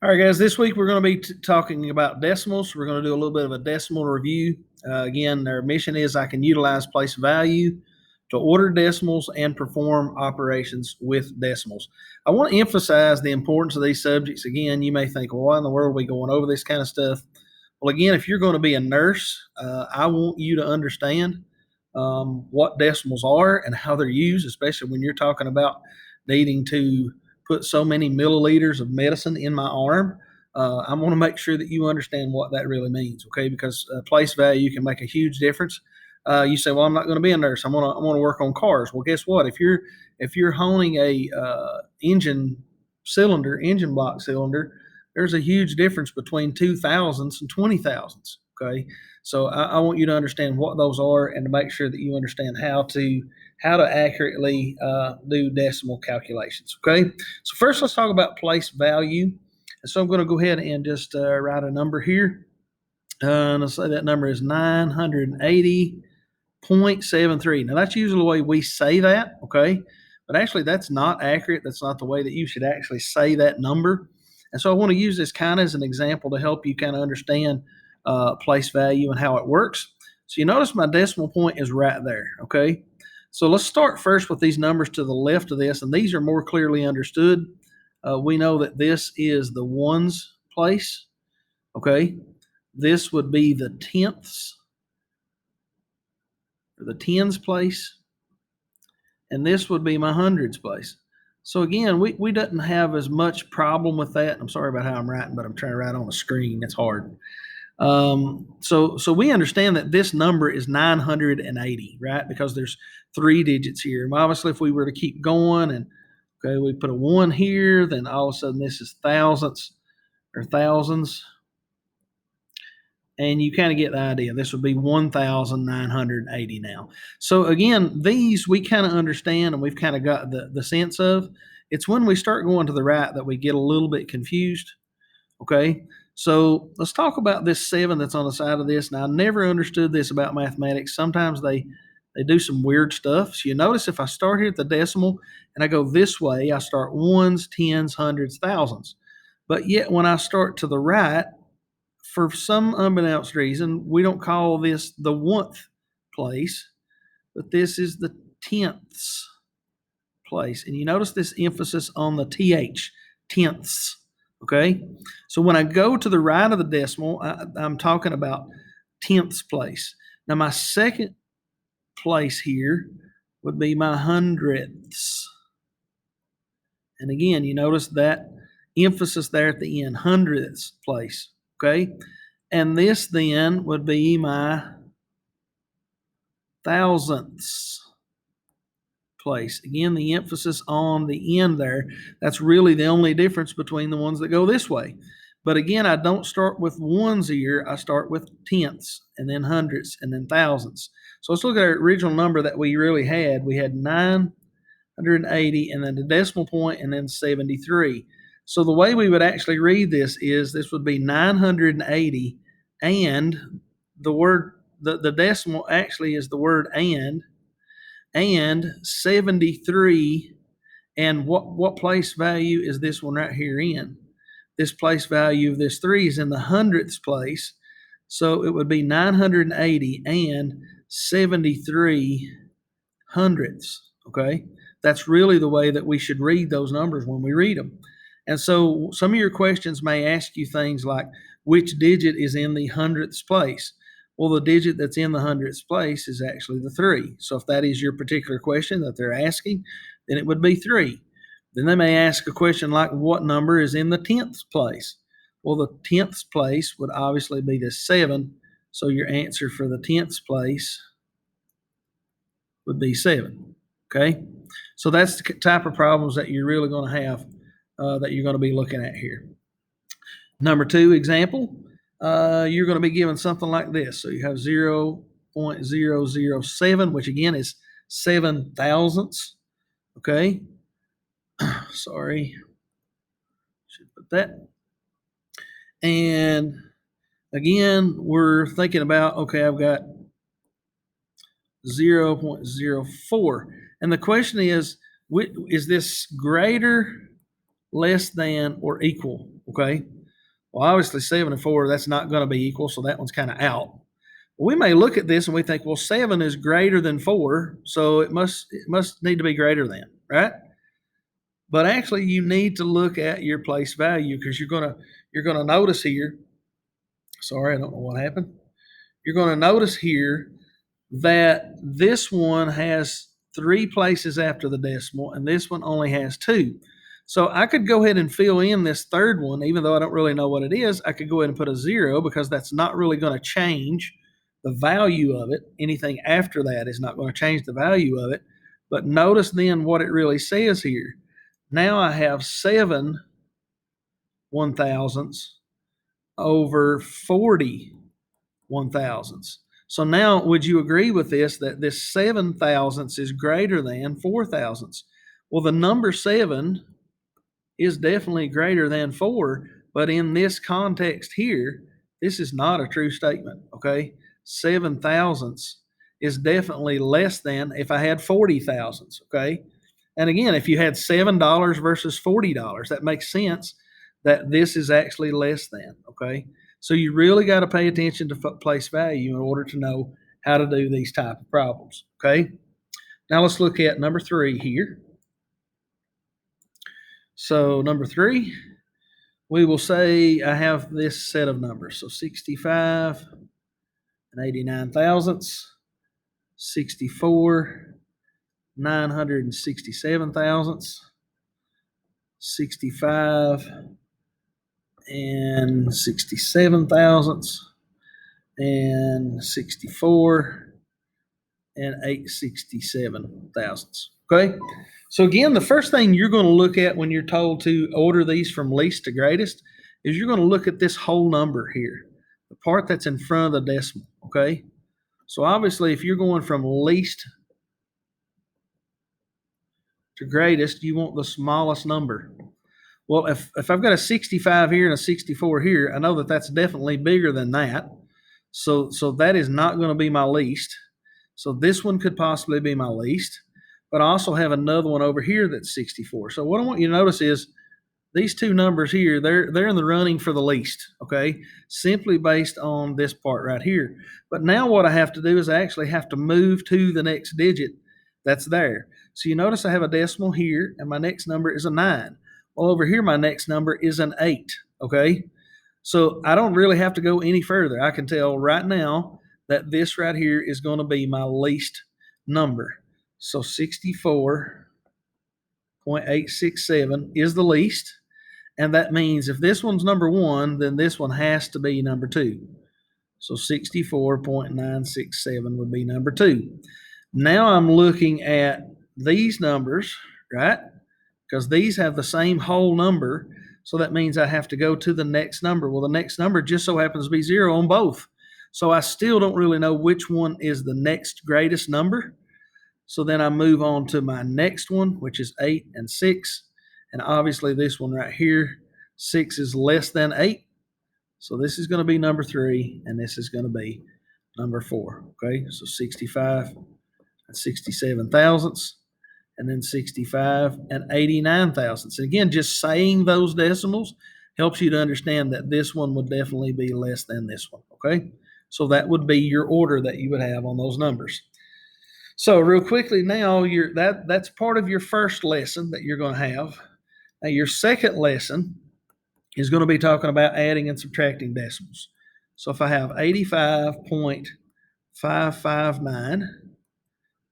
All right, guys, this week we're going to be talking about decimals. We're going to do a little bit of a decimal review. Again, their mission is I can utilize place value to order decimals and perform operations with decimals. I want to emphasize the importance of these subjects. Again, you may think, well, why in the world are we going over this kind of stuff? Well, again, if you're going to be a nurse, I want you to understand what decimals are and how they're used, especially when you're talking about needing to put so many milliliters of medicine in my arm. I want to make sure that you understand what that really means, okay? Because place value can make a huge difference. You say, "Well, I'm not going to be a nurse. I want to work on cars." Well, guess what? If you're honing a engine block cylinder, there's a huge difference between 2,000s and 20,000s. Okay, so I want you to understand what those are and to make sure that you understand how to accurately do decimal calculations. Okay, so first let's talk about place value. And so I'm going to go ahead and just write a number here. And let's say that number is 980.73. Now that's usually the way we say that, okay? But actually that's not accurate. That's not the way that you should actually say that number. And so I want to use this kind of as an example to help you kind of understand place value and how it works. So you notice my decimal point is right there, okay? So let's start first with these numbers to the left of this, and these are more clearly understood. We know that this is the ones place, okay? This would be the tenths, or the tens place, and this would be my hundreds place. So again, we doesn't have as much problem with that. I'm sorry about how I'm writing, but I'm trying to write on the screen. It's hard. So we understand that this number is 980, right? Because there's 3 digits here. And obviously, if we were to keep going and okay, we put a 1 here, then all of a sudden this is thousandths or thousands. And you kind of get the idea. This would be 1,980 now. So again, these we kind of understand and we've kind of got the sense of. It's when we start going to the right that we get a little bit confused. Okay, so let's talk about this 7 that's on the side of this. Now, I never understood this about mathematics. Sometimes they do some weird stuff. So you notice if I start here at the decimal and I go this way, I start ones, tens, hundreds, thousands. But yet when I start to the right, for some unbeknownst reason, we don't call this the 1th place, but this is the tenths place. And you notice this emphasis on the th, tenths. Okay, so when I go to the right of the decimal, I'm talking about tenths place. Now my second place here would be my hundredths. And again, you notice that emphasis there at the end, hundredths place. Okay, and this then would be my thousandths place. Again, the emphasis on the end there. That's really the only difference between the ones that go this way. But again, I don't start with ones here. I start with tenths and then hundredths and then thousands. So let's look at our original number that we really had. We had 980 and then the decimal point and then 73. So the way we would actually read this is this would be 980 and the decimal actually is the word and 73. And what place value is this one right here in? This place value of this 3 is in the hundredths place. So it would be 980 and 73 hundredths. Okay, that's really the way that we should read those numbers when we read them. And so some of your questions may ask you things like, which digit is in the hundredths place? Well, the digit that's in the hundredths place is actually the 3. So if that is your particular question that they're asking, then it would be 3. Then they may ask a question like, what number is in the tenths place? Well, the tenths place would obviously be the 7. So your answer for the tenths place would be 7. Okay, so that's the type of problems that you're really going to have that you're going to be looking at here. Number 2 example, you're going to be given something like this. So you have 0.007, which again is 7 thousandths. Okay, sorry, should put that. And again, we're thinking about, okay, I've got 0.04. And the question is this greater, less than, or equal? okay? Well, obviously 7 and 4, that's not going to be equal, so that one's kind of out. We may look at this and we think, well, 7 is greater than 4, so it must need to be greater than, right? But actually, you need to look at your place value because you're gonna notice here. Sorry, I don't know what happened. You're gonna notice here that this one has 3 places after the decimal, and this one only has 2. So I could go ahead and fill in this third one, even though I don't really know what it is. I could go ahead and put a 0 because that's not really going to change the value of it. Anything after that is not going to change the value of it. But notice then what it really says here. Now I have 7 1,000ths over 40 1,000ths. So now, would you agree with this, that this 7 thousandths is greater than 4 thousandths? Well, the number 7 is definitely greater than 4, but in this context here, this is not a true statement, okay? 7 thousandths is definitely less than if I had 40 thousandths, okay? And again, if you had $7 versus $40, that makes sense that this is actually less than, okay? So you really got to pay attention to place value in order to know how to do these type of problems, okay? Now let's look at number 3 here. So number 3, we will say I have this set of numbers. So 65 and 89 thousandths, 64, 967 thousandths, 65 and 67 thousandths, and 64 and 867 thousandths. Okay. So again, the first thing you're going to look at when you're told to order these from least to greatest is you're going to look at this whole number here, the part that's in front of the decimal. Okay. So obviously, if you're going from least to greatest, you want the smallest number. Well, if I've got a 65 here and a 64 here, I know that that's definitely bigger than that. So that is not going to be my least. So this one could possibly be my least. But I also have another one over here that's 64. So what I want you to notice is these two numbers here, they're in the running for the least, okay? Simply based on this part right here. But now what I have to do is I actually have to move to the next digit that's there. So you notice I have a decimal here, and my next number is a 9. Well, over here, my next number is an 8, okay? So I don't really have to go any further. I can tell right now that this right here is going to be my least number. So 64.867 is the least. And that means if this one's number 1, then this one has to be number 2. So 64.967 would be number 2. Now I'm looking at these numbers, right? Because these have the same whole number. So that means I have to go to the next number. Well, the next number just so happens to be 0 on both. So I still don't really know which one is the next greatest number. So then I move on to my next one, which is 8 and 6. And obviously this one right here, 6 is less than 8. So this is going to be number 3, and this is going to be number 4. Okay, so 65 and 67 thousandths, and then 65 and 89 thousandths. And again, just saying those decimals helps you to understand that this one would definitely be less than this one. Okay, so that would be your order that you would have on those numbers. So real quickly now, that's part of your first lesson that you're going to have. Now your second lesson is going to be talking about adding and subtracting decimals. So if I have 85.559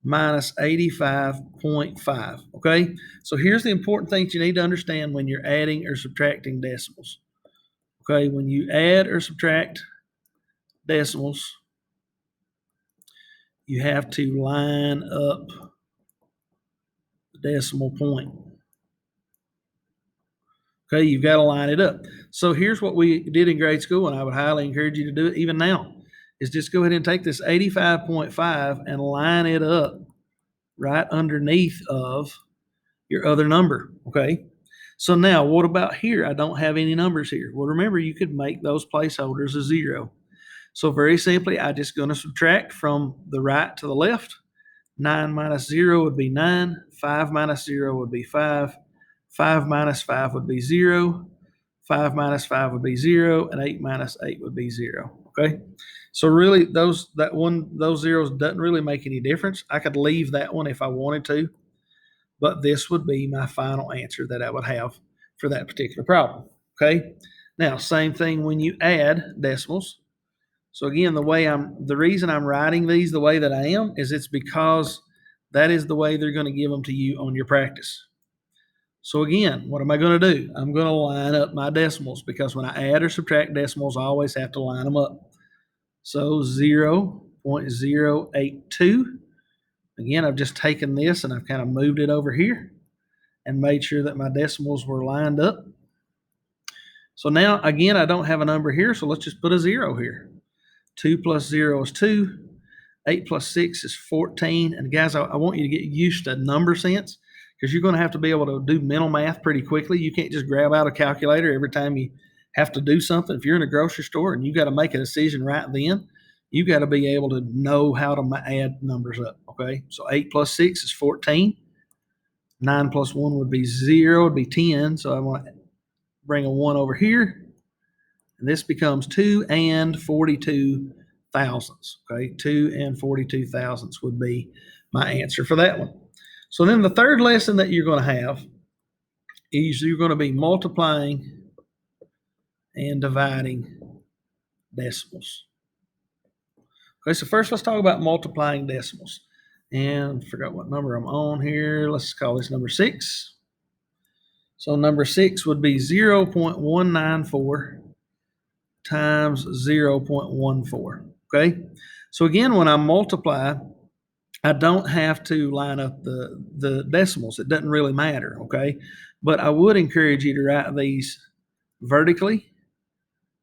minus 85.5, okay? So here's the important things you need to understand when you're adding or subtracting decimals. Okay, when you add or subtract decimals, you have to line up the decimal point. Okay, you've got to line it up. So here's what we did in grade school, and I would highly encourage you to do it even now, is just go ahead and take this 85.5 and line it up right underneath of your other number, okay? So now what about here? I don't have any numbers here. Well, remember, you could make those placeholders a 0. So very simply, I'm just going to subtract from the right to the left. 9 minus 0 would be 9. 5 minus 0 would be 5. 5 minus 5 would be 0. 5 minus 5 would be 0, and 8 minus 8 would be 0. Okay? So really, those zeros doesn't really make any difference. I could leave that one if I wanted to, but this would be my final answer that I would have for that particular problem. Okay? Now, same thing when you add decimals. So again, the reason I'm writing these the way that I am is it's because that is the way they're going to give them to you on your practice. So again, what am I going to do? I'm going to line up my decimals because when I add or subtract decimals, I always have to line them up. So 0.082. Again, I've just taken this and I've kind of moved it over here and made sure that my decimals were lined up. So now, again, I don't have a number here, so let's just put a 0 here. 2 plus 0 is 2. 8 plus 6 is 14. And guys, I want you to get used to number sense because you're going to have to be able to do mental math pretty quickly. You can't just grab out a calculator every time you have to do something. If you're in a grocery store and you got to make a decision right then, you got to be able to know how to add numbers up, okay? So 8 plus 6 is 14. 9 plus 1 would be 0, would be 10. So I want to bring a 1 over here. And this becomes 2 and 42 thousandths, okay? 2 and 42 thousandths would be my answer for that one. So then the third lesson that you're going to have is you're going to be multiplying and dividing decimals. Okay, so first let's talk about multiplying decimals. And I forgot what number I'm on here. Let's call this number 6. So number 6 would be 0.194 times 0.14. Okay, so again, when I multiply, I don't have to line up the decimals. It doesn't really matter, okay? But I would encourage you to write these vertically.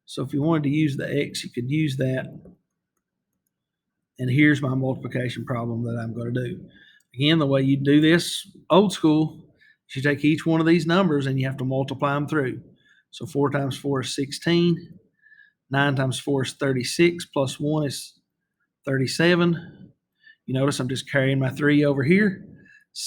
So if you wanted to use the X, you could use that. And here's my multiplication problem that I'm going to do. Again, the way you do this old school is you take each one of these numbers and you have to multiply them through. So 4 times 4 is 16. 9 times 4 is 36, plus 1 is 37. You notice I'm just carrying my 3 over here.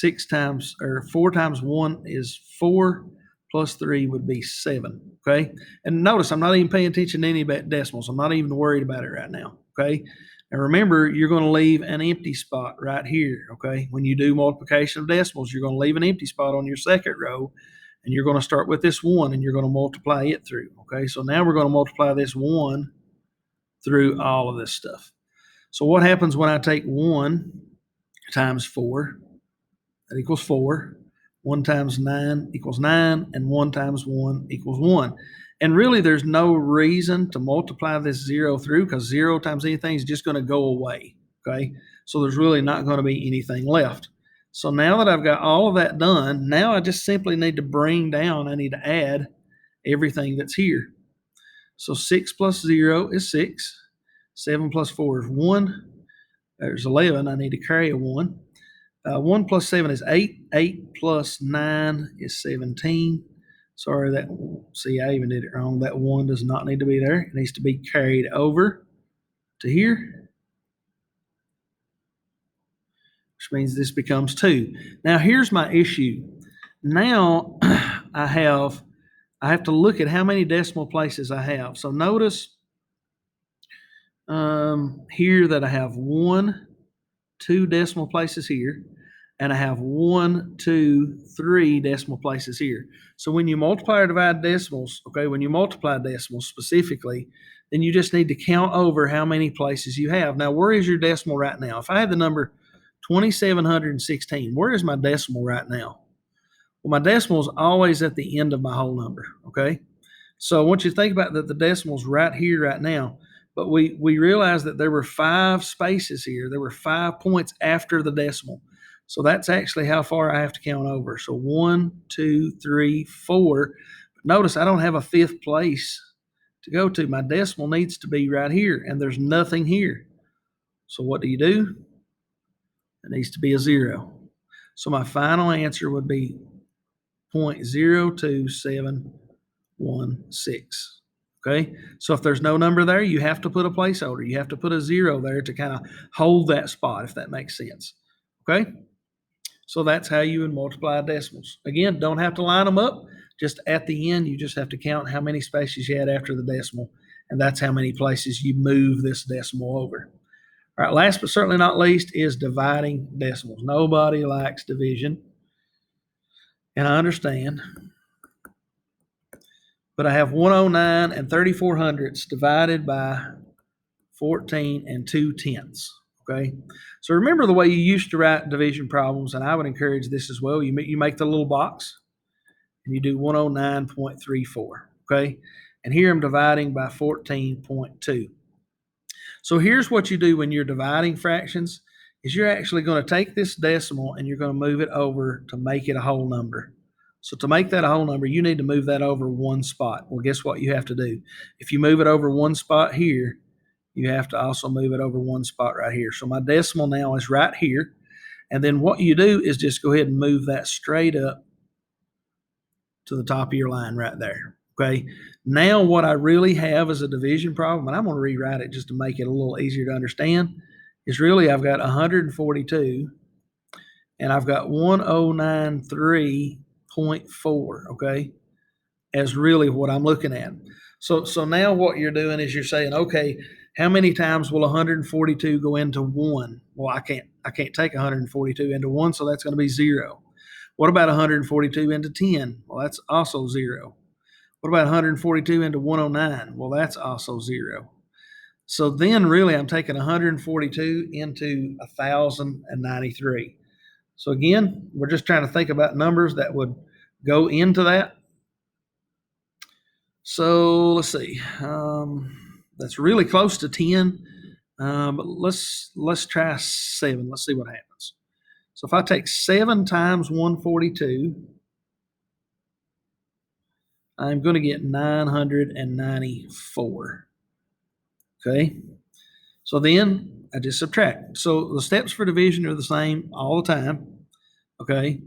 4 times 1 is 4, plus 3 would be 7, okay? And notice I'm not even paying attention to any decimals. I'm not even worried about it right now, okay? And remember, you're going to leave an empty spot right here, okay? When you do multiplication of decimals, you're going to leave an empty spot on your second row, and you're going to start with this 1, and you're going to multiply it through, okay? So now we're going to multiply this 1 through all of this stuff. So what happens when I take 1 times 4? That equals 4. 1 times 9 equals 9, and 1 times 1 equals 1. And really, there's no reason to multiply this 0 through because 0 times anything is just going to go away, okay? So there's really not going to be anything left. So now that I've got all of that done, now I just simply need to bring down, I need to add everything that's here. So 6 plus 0 is 6. 7 plus 4 is 1. There's 11. I need to carry a 1. 1 plus 7 is 8. 8 plus 9 is 17. Sorry, see, I even did it wrong. That 1 does not need to be there. It needs to be carried over to here, which means this becomes 2. Now, here's my issue. Now, I have to look at how many decimal places I have. So notice here that I have 1, 2 decimal places here, and I have 1, 2, 3 decimal places here. So when you multiply or divide decimals, okay, when you multiply decimals specifically, then you just need to count over how many places you have. Now, where is your decimal right now? If I had the number 2,716, where is my decimal right now? Well, my decimal is always at the end of my whole number, okay? So I want you to think about that the decimal's right here, right now. But we realized that there were 5 spaces here. There were 5 points after the decimal. So that's actually how far I have to count over. So 1, 2, 3, 4. Notice I don't have a 5th place to go to. My decimal needs to be right here, and there's nothing here. So what do? It needs to be a 0. So my final answer would be 0.02716. Okay, so if there's no number there, you have to put a placeholder. You have to put a 0 there to kind of hold that spot, if that makes sense. Okay, so that's how you would multiply decimals. Again, don't have to line them up. Just at the end, you just have to count how many spaces you had after the decimal, and that's how many places you move this decimal over. All right, last but certainly not least is dividing decimals. Nobody likes division, and I understand. But I have 109 and 34 hundredths divided by 14 and 2/10. Okay, so remember the way you used to write division problems, and I would encourage this as well. You make the little box, and you do 109.34. Okay, and here I'm dividing by 14.2. So here's what you do when you're dividing fractions: is you're actually going to take this decimal and you're going to move it over to make it a whole number. So to make that a whole number, you need to move that over one spot. Well, guess what you have to do? If you move it over one spot here, you have to also move it over one spot right here. So my decimal now is right here. And then what you do is just go ahead and move that straight up to the top of your line right there. Okay. Now what I really have is a division problem, and I'm going to rewrite it just to make it a little easier to understand, is really I've got 142 and I've got 1093.4, okay, as really what I'm looking at. So now what you're doing is you're saying, okay, how many times will 142 go into 1? Well, I can't take 142 into 1, so that's going to be 0. What about 142 into 10? Well, that's also 0. What about 142 into 109? Well, that's also 0. So then really I'm taking 142 into 1,093. So again, we're just trying to think about numbers that would go into that. So let's see. That's really close to 10. But let's try 7. Let's see what happens. So if I take 7 times 142, I'm going to get 994. Okay. So then I just subtract. So the steps for division are the same all the time. Okay.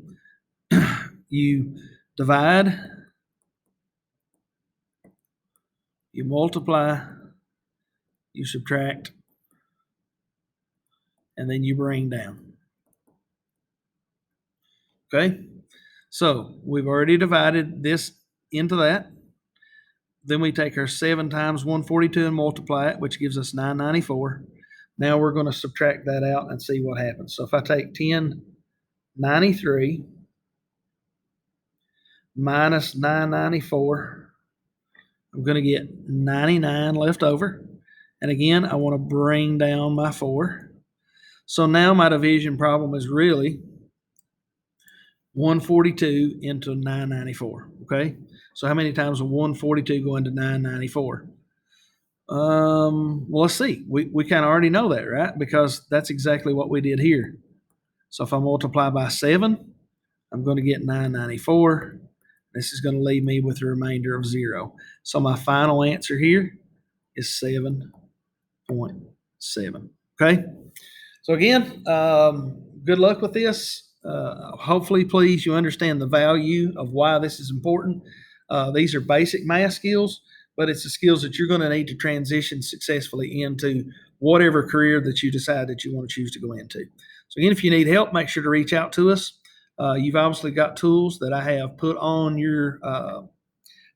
You divide, you multiply, you subtract, and then you bring down. Okay. So we've already divided this into that. Then we take our 7 times 142 and multiply it, which gives us 994. Now we're going to subtract that out and see what happens. So if I take 1093 minus 994, I'm going to get 99 left over. And again, I want to bring down my 4. So now my division problem is really 142 into 994. Okay. So how many times will 142 go into 994? Well, let's see. We kind of already know that, right? Because that's exactly what we did here. So if I multiply by 7, I'm going to get 994. This is going to leave me with a remainder of 0. So my final answer here is 7.7. Okay. So again, good luck with this. Hopefully, please, you understand the value of why this is important. These are basic math skills, but it's the skills that you're going to need to transition successfully into whatever career that you decide that you want to choose to go into. So again, if you need help, make sure to reach out to us. You've obviously got tools that I have put on your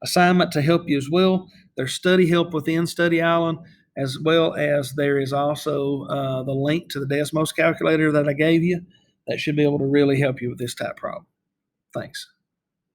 assignment to help you as well. There's study help within Study Island, as well as there is also the link to the Desmos calculator that I gave you that should be able to really help you with this type problem. Thanks.